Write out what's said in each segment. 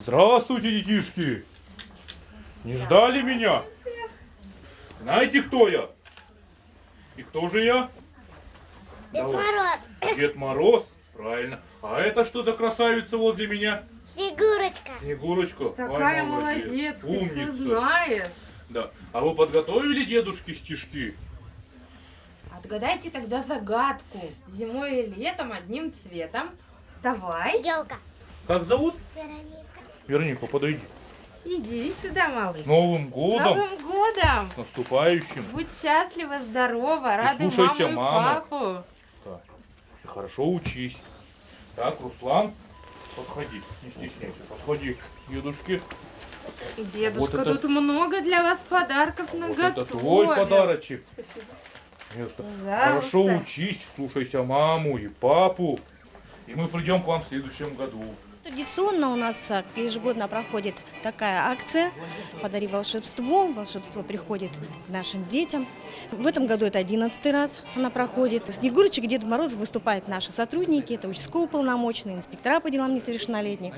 Здравствуйте, детишки! Не ждали меня? Знаете, кто я? И кто же я? Дед Давай. Мороз. Дед Мороз? Правильно. А это что за красавица возле меня? Снегурочка. Снегурочка. Такая Ай, молодец, ты все Умница. знаешь. Да. А вы подготовили дедушке стишки? Отгадайте тогда загадку. Зимой и летом одним цветом. Давай, Елка. Как зовут? Вероника. Вероника, подойди. иди сюда, малыш. С Новым С годом! Новым годом! С наступающим! Будь счастлива, здорова, радуй слушайся маму и маму. папу. Так. И хорошо учись. Так, Руслан, подходи, не стесняйся, подходи к дедушке. Дедушка, Вот это- тут много для вас подарков Вот наготовил. это твой подарочек. Дедушка, Пожалуйста. хорошо учись, слушайся маму и папу. И мы придем к вам в следующем году. Традиционно у нас ежегодно проходит такая акция «Подари волшебство». Волшебство приходит к нашим детям. В этом году это 11-й раз она проходит. Снегурочек и Дед Мороз выступают наши сотрудники, это участковые уполномоченные, инспектора по делам несовершеннолетних.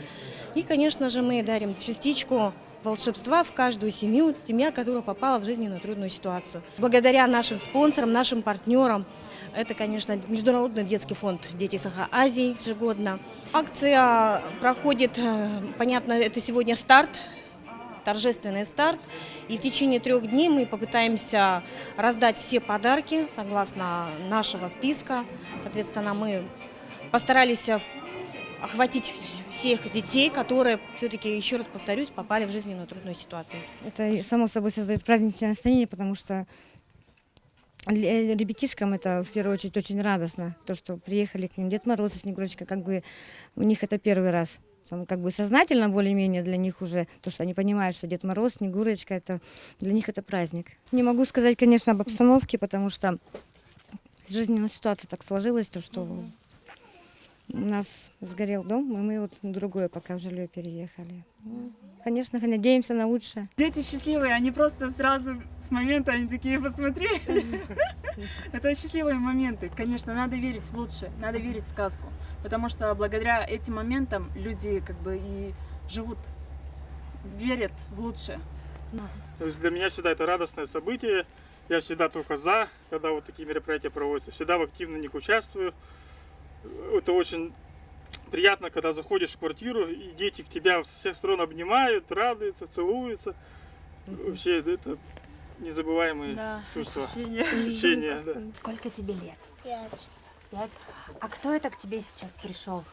И, конечно же, мы дарим частичку волшебства в каждую семью, семья, которая попала в жизненную трудную ситуацию. Благодаря нашим спонсорам, нашим партнерам, это, конечно, Международный детский фонд «Дети Саха-Азии» ежегодно. Акция проходит, понятно, это сегодня старт, торжественный старт. И в течение 3 дней мы попытаемся раздать все подарки согласно нашего списка. Соответственно, мы постарались охватить всех детей, которые, все-таки, еще раз повторюсь, попали в жизненную трудную ситуацию. Это само собой создает праздничное настроение, потому что ребятишкам это в первую очередь очень радостно, то, что приехали к ним Дед Мороз и Снегурочка, как бы у них это первый раз. Там, как бы сознательно более-менее для них уже, то, что они понимают, что Дед Мороз, Снегурочка, это для них это праздник. Не могу сказать, конечно, об обстановке, потому что жизненная ситуация так сложилась, то, что у нас сгорел дом, и мы вот на другое пока в жилье переехали. Ну, конечно, надеемся на лучшее. Дети счастливые, они просто сразу с момента, они такие посмотрели. Это счастливые моменты. Конечно, надо верить в лучшее, надо верить в сказку. Потому что благодаря этим моментам люди как бы и живут, верят в лучшее. То есть для меня всегда это радостное событие. Я всегда только за, когда вот такие мероприятия проводятся. Всегда активно в них участвую. Это очень приятно, когда заходишь в квартиру, и дети к тебя со всех сторон обнимают, радуются, целуются. Вообще, это незабываемые чувства, ощущения. Да. Сколько тебе лет? 5. 5. А кто это к тебе сейчас пришел?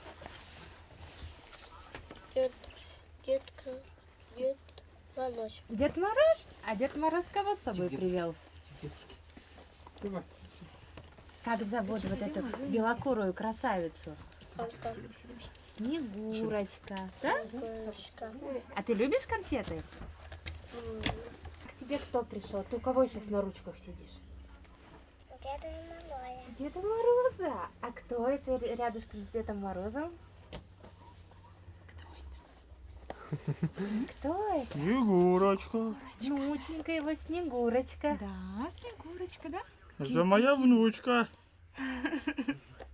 Детка. Дед Мороз. Дед Мороз? А Дед Мороз кого с собой привел? Как зовут вот эту белокурую красавицу? Антон. Снегурочка. Да? Снегурочка. А ты любишь конфеты? К тебе кто пришел? Ты у кого сейчас на ручках сидишь? Деда Мороза. Деда Мороза. А кто это рядышком с Дедом Морозом? Кто это? Снегурочка. Внученька его Снегурочка. Да, Снегурочка, да? Это моя внучка.